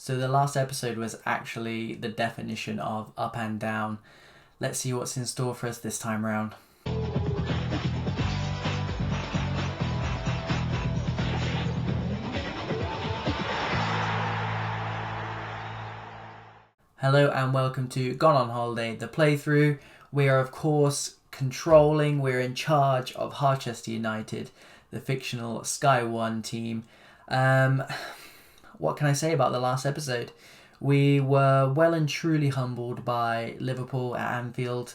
So the last episode was actually the definition of up and down. Let's see what's in store for us this time round. Hello and welcome to Gone on Holiday, the playthrough. We are of course controlling, we're in charge of Harchester United, the fictional Sky One team. What can I say about the last episode? We were well and truly humbled by Liverpool at Anfield,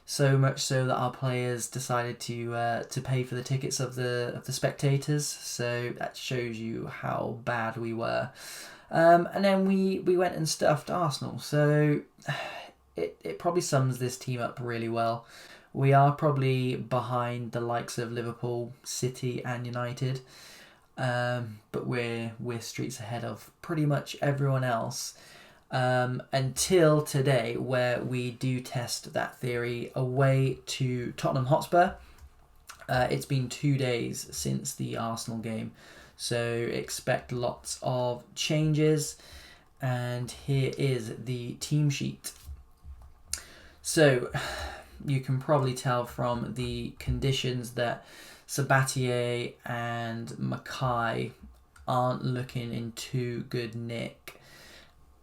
so much so that our players decided to pay for the tickets of the spectators. So that shows you how bad we were. And then we went and stuffed Arsenal. So it probably sums this team up really well. We are probably behind the likes of Liverpool, City and United. But we're streets ahead of pretty much everyone else. Until today, where we do test that theory away to Tottenham Hotspur. It's been 2 days since the Arsenal game. So expect lots of changes, and here is the team sheet. So you can probably tell from the conditions that Sabatier and Mackay aren't looking in too good nick.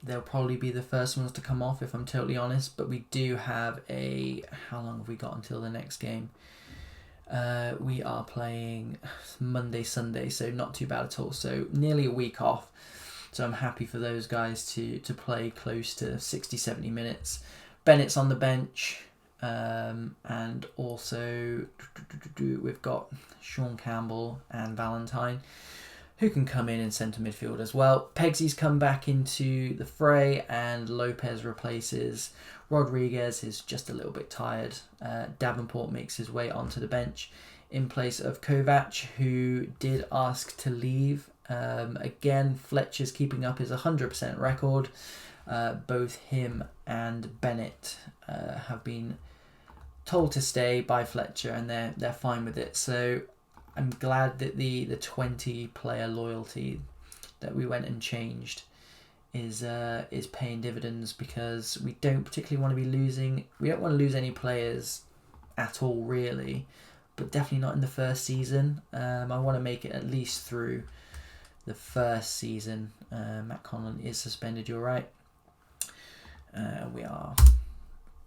They'll probably be the first ones to come off, if I'm totally honest, but we do have how long have we got until the next game? We are playing Monday, Sunday, so not too bad at all. So nearly a week off. So I'm happy for those guys to play close to 60, 70 minutes. Bennett's on the bench. And also we've got Sean Campbell and Valentine, who can come in centre midfield as well. Pegsy's come back into the fray, and Lopez replaces. Rodriguez is just a little bit tired. Davenport makes his way onto the bench in place of Kovac, who did ask to leave. Again, Fletcher's keeping up his 100% record. Both him and Bennett have been told to stay by Fletcher, and they're fine with it. So I'm glad that the 20 player loyalty that we went and changed is paying dividends, because we don't particularly want to be losing. We don't want to lose any players at all, really, but definitely not in the first season. I want to make it at least through the first season. Matt Conlon is suspended. You're right.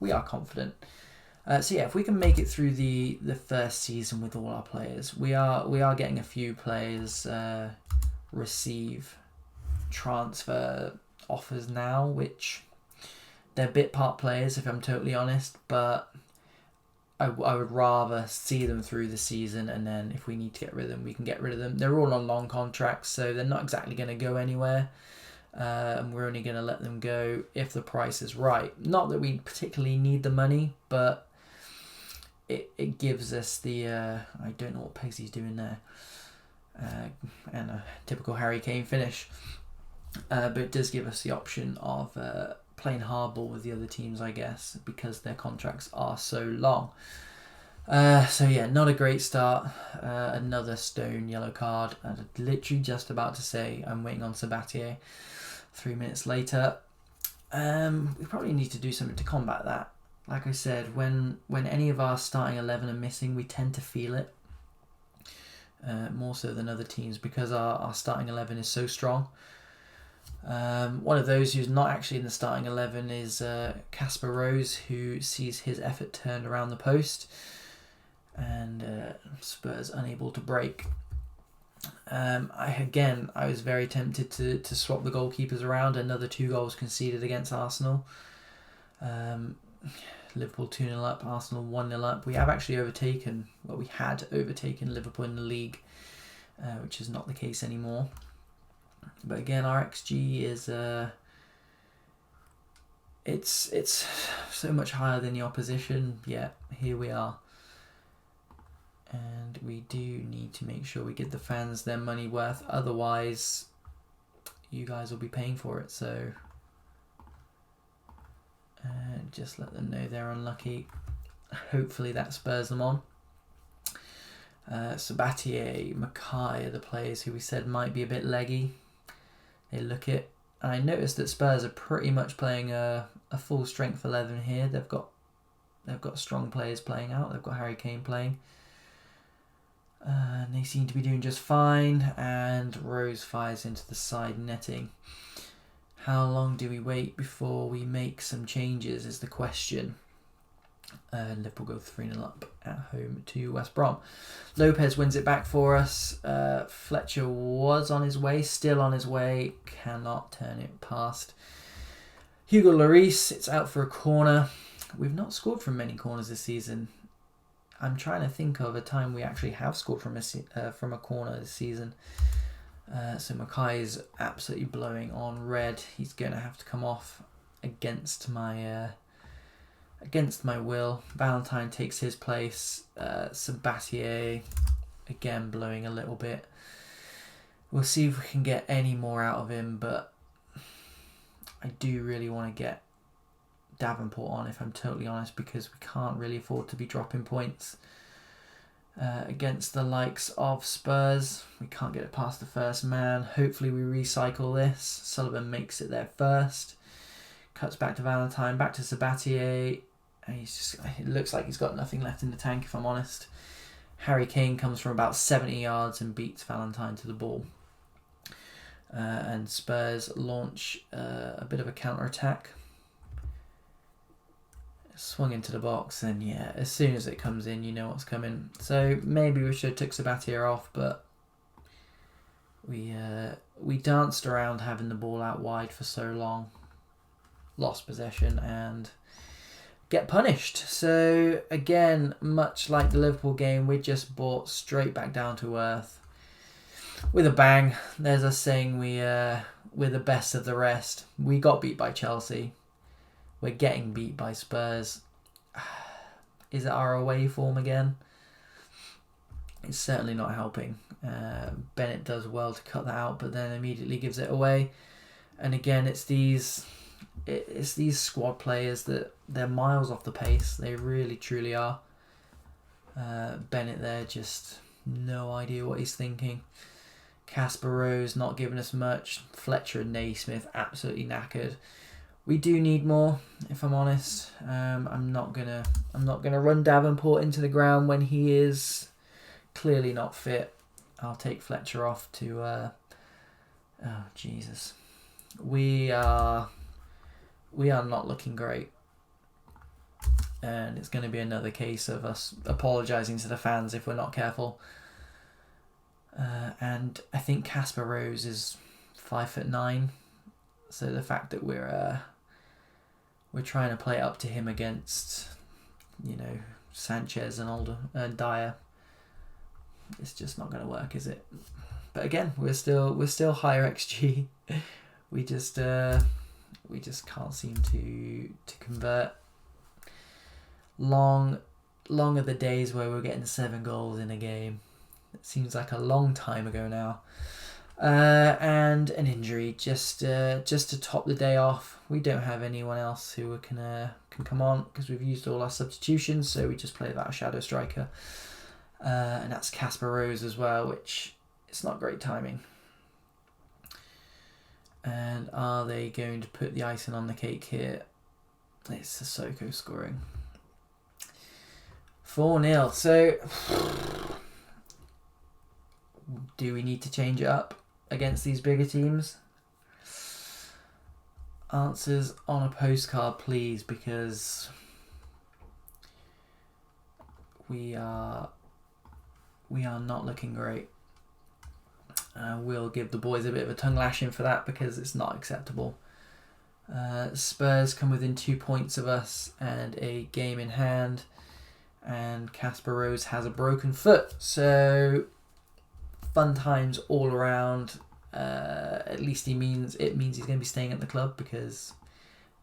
We are confident. So yeah, if we can make it through the first season with all our players, we are getting a few players receive transfer offers now, which they're bit part players, if I'm totally honest, but I would rather see them through the season, and then if we need to get rid of them, we can get rid of them. They're all on long contracts, so they're not exactly going to go anywhere, and we're only going to let them go if the price is right. Not that we particularly need the money, but it gives us the I don't know what Pegsy's doing there, and a typical Harry Kane finish. But it does give us the option of playing hardball with the other teams, I guess, because their contracts are so long. So yeah, not a great start. Another stone yellow card. I'm literally just about to say I'm waiting on Sabatier. 3 minutes later. We probably need to do something to combat that. Like I said, when any of our starting 11 are missing, we tend to feel it. More so than other teams, because our starting 11 is so strong. One of those who's not actually in the starting 11 is Casper Rose, who sees his effort turned around the post, and Spurs unable to break. I was very tempted to swap the goalkeepers around. Another 2 goals conceded against Arsenal. Liverpool 2-0 up, Arsenal 1-0 up. We had overtaken Liverpool in the league, which is not the case anymore. But again, our XG is it's so much higher than the opposition. Yeah, here we are. And we do need to make sure we give the fans their money worth. Otherwise, you guys will be paying for it. So just let them know they're unlucky. Hopefully that spurs them on. Sabatier, Mackay are the players who we said might be a bit leggy. They look it. And I noticed that Spurs are pretty much playing a full strength 11 here. They've got strong players playing out. They've got Harry Kane playing. And they seem to be doing just fine. And Rose fires into the side netting. How long do we wait before we make some changes is the question. Liverpool go 3-0 up at home to West Brom. Lopez wins it back for us. Fletcher was on his way, still on his way. Cannot turn it past. Hugo Lloris, it's out for a corner. We've not scored from many corners this season. I'm trying to think of a time we actually have scored from a corner this season. So Mackay is absolutely blowing on red. He's going to have to come off against my will. Valentine takes his place. Sabatier again blowing a little bit. We'll see if we can get any more out of him, but I do really want to get Davenport on, if I'm totally honest, because we can't really afford to be dropping points against the likes of Spurs. We can't get it past the first man. Hopefully we recycle this. Sullivan makes it there first. Cuts back to Valentine, back to Sabatier. And it looks like he's got nothing left in the tank, if I'm honest. Harry Kane comes from about 70 yards and beats Valentine to the ball. And Spurs launch a bit of a counter-attack. Swung into the box, and yeah, as soon as it comes in, you know what's coming. So maybe we should have took Sabatier off, but we danced around having the ball out wide for so long. Lost possession and get punished. So again, much like the Liverpool game, we just brought straight back down to earth with a bang. There's us saying we're the best of the rest. We got beat by Chelsea. We're getting beat by Spurs. Is it our away form again? It's certainly not helping. Bennett does well to cut that out, but then immediately gives it away. And again, it's these squad players that they're miles off the pace. They really, truly are. Bennett there, just no idea what he's thinking. Casper Rose not giving us much. Fletcher and Naismith absolutely knackered. We do need more, if I'm honest. I'm not gonna run Davenport into the ground when he is clearly not fit. I'll take Fletcher off to. Oh Jesus, we are not looking great, and it's going to be another case of us apologising to the fans if we're not careful. And I think Casper Rose is 5'9", so the fact that we're trying to play up to him against, Sanchez and Dyer, it's just not going to work, is it? But again, we're still higher XG. We just can't seem to convert. Long are the days where we're getting 7 goals in a game. It seems like a long time ago now. And an injury just to top the day off. We don't have anyone else who can come on because we've used all our substitutions, so we just play without a shadow striker. And that's Casper Rose as well, which it's not great timing. And are they going to put the icing on the cake here? It's Sissoko scoring. 4-0. So, do we need to change it up against these bigger teams? Answers on a postcard, please, because we are not looking great. We'll give the boys a bit of a tongue lashing for that because it's not acceptable. Spurs come within 2 points of us and a game in hand, and Casper Rose has a broken foot. So fun times all around. At least it means he's going to be staying at the club because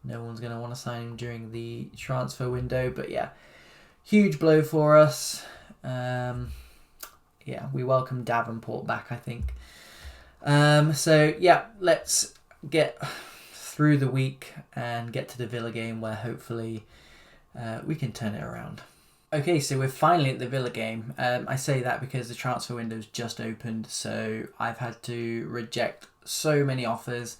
no one's going to want to sign him during the transfer window. But yeah, huge blow for us. We welcome Davenport back, I think. So yeah, let's get through the week and get to the Villa game where hopefully we can turn it around. Okay, so we're finally at the Villa game. I say that because the transfer window's just opened, so I've had to reject so many offers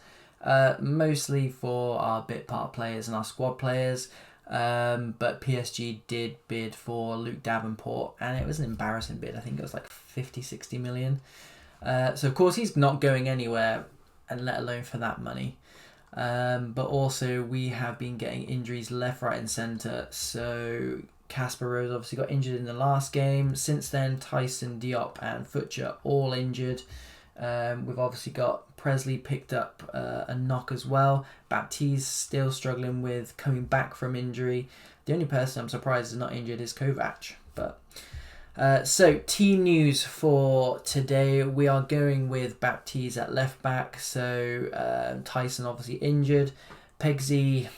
Mostly for our bit part players and our squad players. But PSG did bid for Luke Davenport, and it was an embarrassing bid. I think it was like 50-60 million. So of course he's not going anywhere, and let alone for that money. But also we have been getting injuries left, right and centre. So Casper Rose obviously got injured in the last game. Since then, Tyson, Diop and Futcher all injured. We've obviously got Presley picked up a knock as well. Baptiste still struggling with coming back from injury. The only person I'm surprised is not injured is Kovac. But so team news for today, we are going with Baptiste at left back. So Tyson obviously injured. Pegsy,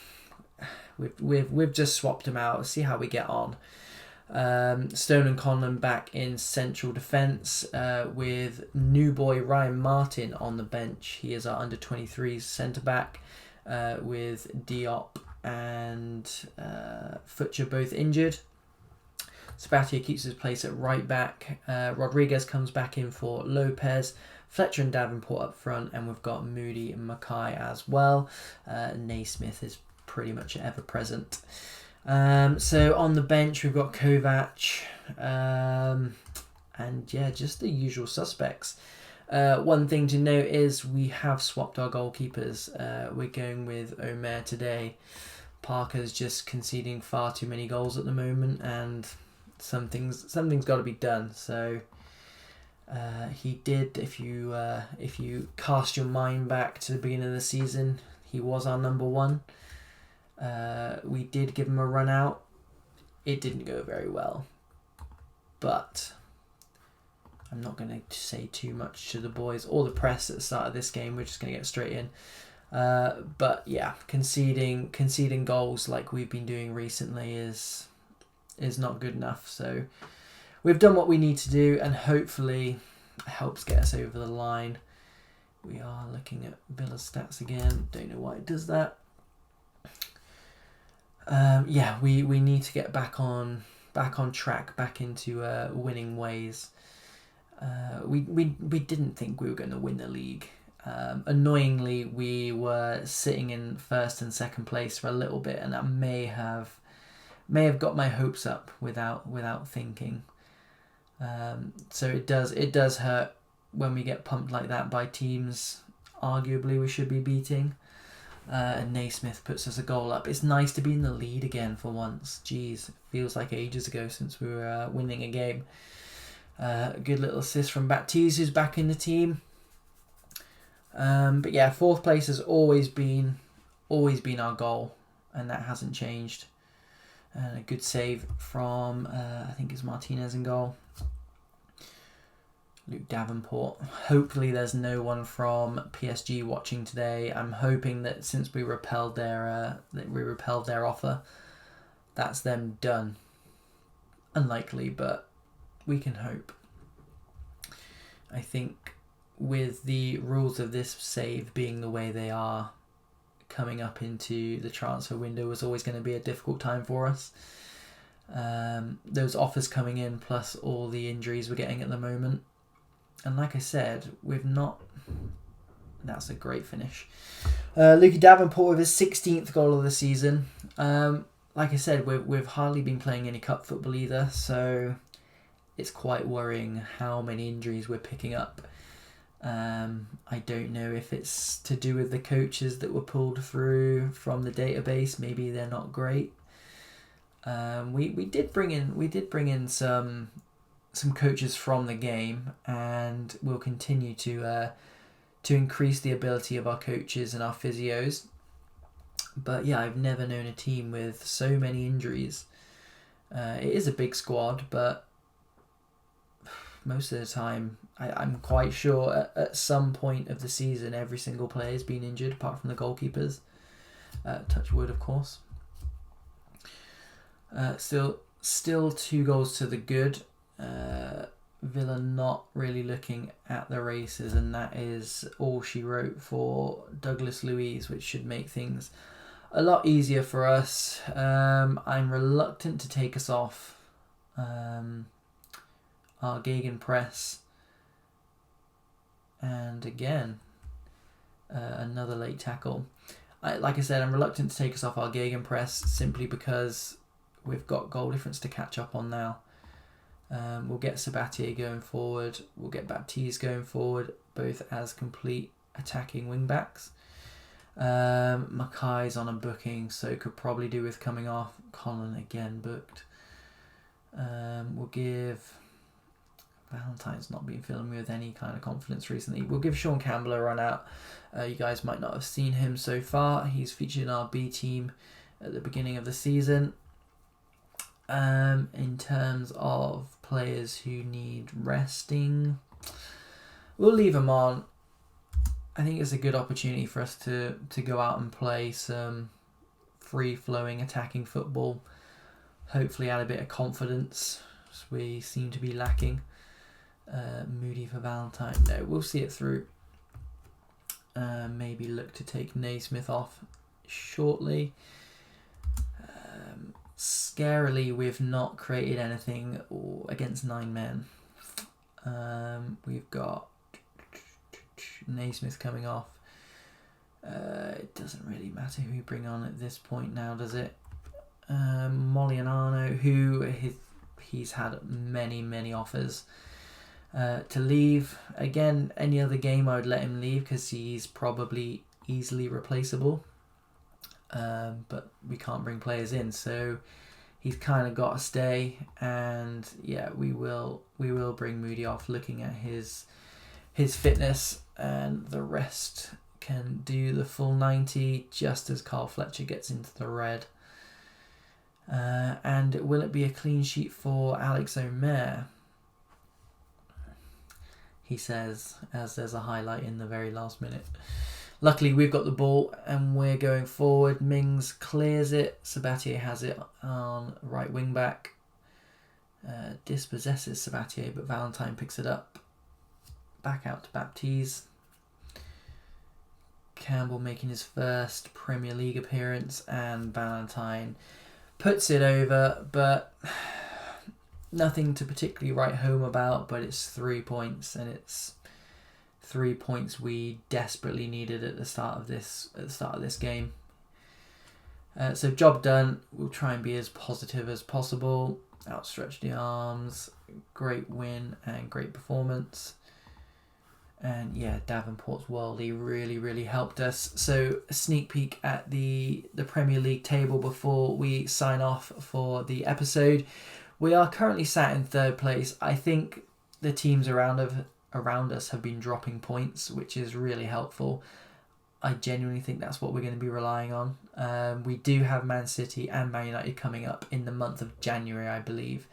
we've just swapped him out. See how we get on. Stone and Conlon back in central defence with new boy Ryan Martin on the bench. He is our under-23s centre back with Diop and Futcher both injured. Sabatia keeps his place at right back. Rodriguez comes back in for Lopez. Fletcher and Davenport up front, and we've got Moody and Mackay as well. Naismith is pretty much ever present. So on the bench we've got Kovac, and yeah, just the usual suspects. One thing to note is we have swapped our goalkeepers. We're going with Omer today. Parker's just conceding far too many goals at the moment, and something's got to be done. So he did. If you cast your mind back to the beginning of the season, he was our number one. We did give him a run out. It didn't go very well, but I'm not going to say too much to the boys or the press at the start of this game. We're just going to get straight in. But yeah, conceding goals like we've been doing recently is not good enough. So we've done what we need to do, and hopefully it helps get us over the line. We are looking at Villa's stats again. Don't know why it does that. Yeah, we need to get back on track, back into winning ways. We didn't think we were going to win the league. Annoyingly, we were sitting in first and second place for a little bit, and that may have got my hopes up without thinking. So it does hurt when we get pumped like that by teams arguably we should be beating. And Naismith puts us a goal up. It's nice to be in the lead again for once. Jeez, it feels like ages ago since we were winning a game. A good little assist from Baptiste, who's back in the team. But yeah, fourth place has always been our goal, and that hasn't changed. And a good save from I think it's Martinez in goal. Luke Davenport. Hopefully there's no one from PSG watching today. I'm hoping that since we repelled their offer, that's them done. Unlikely, but we can hope. I think with the rules of this save being the way they are, coming up into the transfer window was always going to be a difficult time for us. Those offers coming in plus all the injuries we're getting at the moment. And like I said, that's a great finish. Luke Davenport with his 16th goal of the season. Like I said, we've hardly been playing any cup football either, so it's quite worrying how many injuries we're picking up. I don't know if it's to do with the coaches that were pulled through from the database. Maybe they're not great. We did bring in some coaches from the game, and we'll continue to increase the ability of our coaches and our physios. But yeah, I've never known a team with so many injuries. It is a big squad, but most of the time, I'm quite sure at some point of the season, every single player has been injured, apart from the goalkeepers. Touch wood, of course. Still 2 goals to the good. Villa not really looking at the races, and that is all she wrote for Douglas Luiz, which should make things a lot easier for us. I'm reluctant to take us off our gegenpress, and again another late tackle. Like I said, I'm reluctant to take us off our gegenpress simply because we've got goal difference to catch up on now. We'll get Sabatier going forward. We'll get Baptiste going forward, both as complete attacking wing backs. Mackay's on a booking, so could probably do with coming off. Colin again booked. We'll give... Valentine's not been filling me with any kind of confidence recently. We'll give Sean Campbell a run out. You guys might not have seen him so far. He's featured in our B team at the beginning of the season. In terms of players who need resting, we'll leave him on. I think it's a good opportunity for us to go out and play some free-flowing attacking football. Hopefully add a bit of confidence, as we seem to be lacking. Moody for Valentine. No, we'll see it through. Maybe look to take Naismith off shortly. Scarily, we've not created anything against 9 men. We've got Naismith coming off. It doesn't really matter who we bring on at this point now, does it? Molianano, who he's had many offers to leave. Again, any other game I would let him leave because he's probably easily replaceable. But we can't bring players in, so he's kind of got to stay. And yeah, we will bring Moody off, looking at his fitness, and the rest can do the full 90 just as Carl Fletcher gets into the red. And will it be a clean sheet for Alex Omer? He says, as there's a highlight in the very last minute. Luckily, we've got the ball and we're going forward. Mings clears it. Sabatier has it on right wing back. Dispossesses Sabatier, but Valentine picks it up. Back out to Baptiste. Campbell making his first Premier League appearance, and Valentine puts it over, but nothing to particularly write home about. But it's 3 points, and it's 3 points we desperately needed at the start of this game. So job done. We'll try and be as positive as possible. Outstretch the arms. Great win and great performance. And yeah, Davenport's Worldly really helped us. So a sneak peek at the Premier League table before we sign off for the episode. We are currently sat in 3rd place. I think the teams around us have been dropping points, which is really helpful. I genuinely think that's what we're going to be relying on. We do have Man City and Man United coming up in the month of January, I believe.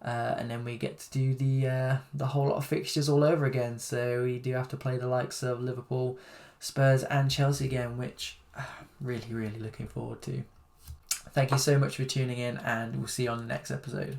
And then we get to do the whole lot of fixtures all over again. So we do have to play the likes of Liverpool, Spurs and Chelsea again, which I'm really looking forward to. Thank you so much for tuning in, and we'll see you on the next episode.